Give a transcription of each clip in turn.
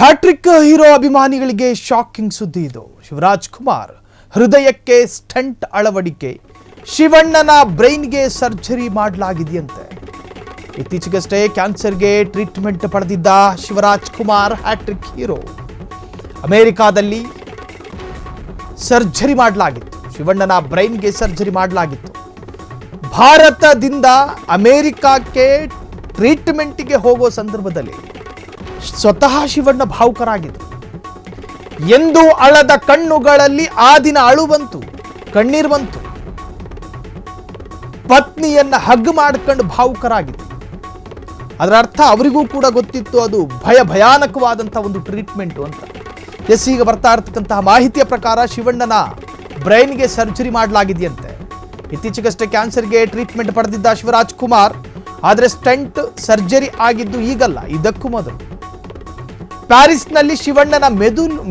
Hat trick hero ಅಭಿಮಾನಿಗಳಿಗೆ shocking ಸುದ್ದಿ ಇದು. ಶಿವರಾಜ್ ಕುಮಾರ್ ಹೃದಯಕ್ಕೆ ಸ್ಟಂಟ್ ಅಳವಡಿಕೆ, ಶಿವಣ್ಣನ ಬ್ರೈನ್ಗೆ ಸರ್ಜರಿ ಮಾಡಲಾಗಿದೆಯಂತೆ. ಇತ್ತೀಚೆಗಷ್ಟೇ ಕ್ಯಾನ್ಸರ್ಗೆ ಟ್ರೀಟ್ಮೆಂಟ್ ಪಡೆದಿದ್ದ ಶಿವರಾಜ್ ಕುಮಾರ್ ಹ್ಯಾಟ್ರಿಕ್ ಹೀರೋ ಅಮೆರಿಕಾದಲ್ಲಿ ಸರ್ಜರಿ ಮಾಡಲಾಗಿತ್ತು. ಶಿವಣ್ಣನ ಬ್ರೈನ್ಗೆ ಸರ್ಜರಿ ಮಾಡಲಾಗಿತ್ತು. ಭಾರತದಿಂದ ಅಮೆರಿಕಕ್ಕೆ ಟ್ರೀಟ್ಮೆಂಟ್ಗೆ ಹೋಗೋ ಸಂದರ್ಭದಲ್ಲಿ ಸ್ವತಃ ಶಿವಣ್ಣ ಭಾವುಕರಾಗಿದ್ದರು. ಎಂದು ಅಳದ ಕಣ್ಣುಗಳಲ್ಲಿ ಆ ದಿನ ಅಳು ಬಂತು, ಕಣ್ಣೀರು ಬಂತು. ಪತ್ನಿಯನ್ನ ಹಗ್ ಮಾಡ್ಕೊಂಡು ಭಾವುಕರಾಗಿತ್ತು. ಅದರ ಅರ್ಥ ಅವರಿಗೂ ಕೂಡ ಗೊತ್ತಿತ್ತು, ಅದು ಭಯಾನಕವಾದಂಥ ಒಂದು ಟ್ರೀಟ್ಮೆಂಟ್ ಅಂತ. ಈಗ ಬರ್ತಾ ಇರತಕ್ಕಂತಹ ಮಾಹಿತಿಯ ಪ್ರಕಾರ ಶಿವಣ್ಣನ ಬ್ರೈನ್ಗೆ ಸರ್ಜರಿ ಮಾಡಲಾಗಿದೆಯಂತೆ. ಇತ್ತೀಚೆಗಷ್ಟೇ ಕ್ಯಾನ್ಸರ್ಗೆ ಟ್ರೀಟ್ಮೆಂಟ್ ಪಡೆದಿದ್ದ ಶಿವರಾಜ್ ಕುಮಾರ್, ಆದರೆ ಸ್ಟಂಟ್ ಸರ್ಜರಿ ಆಗಿದ್ದು ಈಗಲ್ಲ, ಇದಕ್ಕೂ ಮೊದಲು ಪ್ಯಾರಿಸ್ನಲ್ಲಿ ಶಿವಣ್ಣನ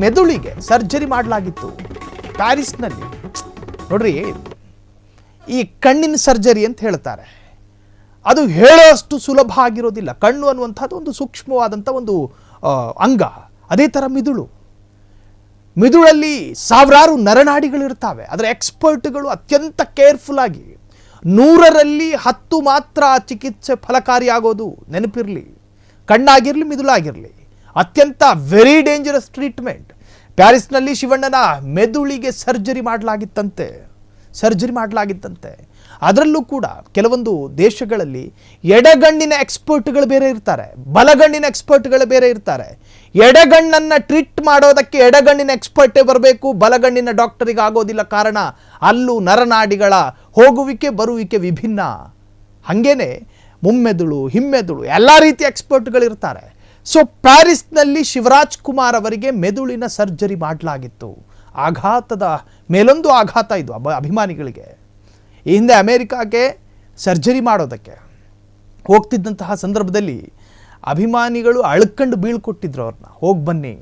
ಮೆದುಳಿಗೆ ಸರ್ಜರಿ ಮಾಡಲಾಗಿತ್ತು. ಪ್ಯಾರಿಸ್ನಲ್ಲಿ ನೋಡ್ರಿ, ಈ ಕಣ್ಣಿನ ಸರ್ಜರಿ ಅಂತ ಹೇಳ್ತಾರೆ, ಅದು ಹೇಳೋಷ್ಟು ಸುಲಭ ಆಗಿರೋದಿಲ್ಲ. ಕಣ್ಣು ಅನ್ನುವಂಥದ್ದು ಒಂದು ಸೂಕ್ಷ್ಮವಾದಂಥ ಒಂದು ಅಂಗ. ಅದೇ ಥರ ಮಿದುಳಲ್ಲಿ ಸಾವಿರಾರು ನರನಾಡಿಗಳಿರ್ತಾವೆ. ಅದರ ಎಕ್ಸ್ಪರ್ಟ್ಗಳು ಅತ್ಯಂತ ಕೇರ್ಫುಲ್ ಆಗಿ 100ರಲ್ಲಿ 10 ಮಾತ್ರ ಚಿಕಿತ್ಸೆ ಫಲಕಾರಿಯಾಗೋದು. ನೆನಪಿರಲಿ, ಕಣ್ಣಾಗಿರಲಿ ಮಿದುಳಾಗಿರಲಿ, ಅತ್ಯಂತ ವೆರಿ ಡೇಂಜರಸ್ ಟ್ರೀಟ್ಮೆಂಟ್. ಪ್ಯಾರಿಸ್ನಲ್ಲಿ ಶಿವಣ್ಣನ ಮೆದುಳಿಗೆ ಸರ್ಜರಿ ಮಾಡಲಾಗಿತ್ತಂತೆ. ಅದರಲ್ಲೂ ಕೂಡ ಕೆಲವೊಂದು ದೇಶಗಳಲ್ಲಿ ಎಡಗಣ್ಣಿನ ಎಕ್ಸ್ಪರ್ಟ್ಗಳು ಬೇರೆ ಇರ್ತಾರೆ, ಬಲಗಣ್ಣಿನ ಎಕ್ಸ್ಪರ್ಟ್ಗಳು ಬೇರೆ ಇರ್ತಾರೆ. ಎಡಗಣ್ಣನ್ನು ಟ್ರೀಟ್ ಮಾಡೋದಕ್ಕೆ ಎಡಗಣ್ಣಿನ ಎಕ್ಸ್ಪರ್ಟೇ ಬರಬೇಕು, ಬಲಗಣ್ಣಿನ ಡಾಕ್ಟರಿಗೆ ಆಗೋದಿಲ್ಲ. ಕಾರಣ ಅಲ್ಲೂ ನರನಾಡಿಗಳ ಹೋಗುವಿಕೆ ಬರುವಿಕೆ ವಿಭಿನ್ನ. ಹಾಗೇನೆ ಮುಮ್ಮೆದುಳು, ಹಿಮ್ಮೆದುಳು, ಎಲ್ಲ ರೀತಿಯ ಎಕ್ಸ್ಪರ್ಟ್ಗಳಿರ್ತಾರೆ. ಸೊ ಪ್ಯಾರಿಸ್ನಲ್ಲಿ ಶಿವರಾಜ್ ಕುಮಾರ್ ಅವರಿಗೆ ಮೆದುಳಿನ ಸರ್ಜರಿ ಮಾಡಲಾಗಿತ್ತು. ಆಘಾತದ ಮೇಲೊಂದು ಆಘಾತ ಇದು ಅಭಿಮಾನಿಗಳಿಗೆ. ಈ ಹಿಂದೆ ಅಮೆರಿಕಾಗೆ ಸರ್ಜರಿ ಮಾಡೋದಕ್ಕೆ ಹೋಗ್ತಿದ್ದಂತಹ ಸಂದರ್ಭದಲ್ಲಿ ಅಭಿಮಾನಿಗಳು ಅಳ್ಕೊಂಡು ಬೀಳ್ಕೊಟ್ಟಿದ್ರು ಅವ್ರನ್ನ, ಹೋಗಿ ಬನ್ನಿ,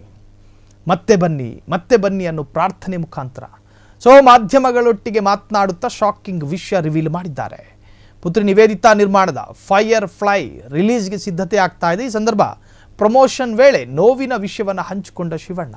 ಮತ್ತೆ ಬನ್ನಿ ಅನ್ನೋ ಪ್ರಾರ್ಥನೆ ಮುಖಾಂತರ. ಸೊ ಮಾಧ್ಯಮಗಳೊಟ್ಟಿಗೆ ಮಾತನಾಡುತ್ತಾ ಶಾಕಿಂಗ್ ವಿಷಯ ರಿವೀಲ್ ಮಾಡಿದ್ದಾರೆ. ಪುತ್ರಿ ನಿವೇದಿತಾ ನಿರ್ಮಾಣದ ಫೈರ್ ಫ್ಲೈ ರಿಲೀಸ್ಗೆ ಸಿದ್ಧತೆ ಆಗ್ತಾ ಇದೆ. ಈ ಸಂದರ್ಭ ಪ್ರಮೋಷನ್ ವೇಳೆ ನೋವಿನ ವಿಷಯವನ್ನು ಹಂಚಿಕೊಂಡ ಶಿವಣ್ಣ.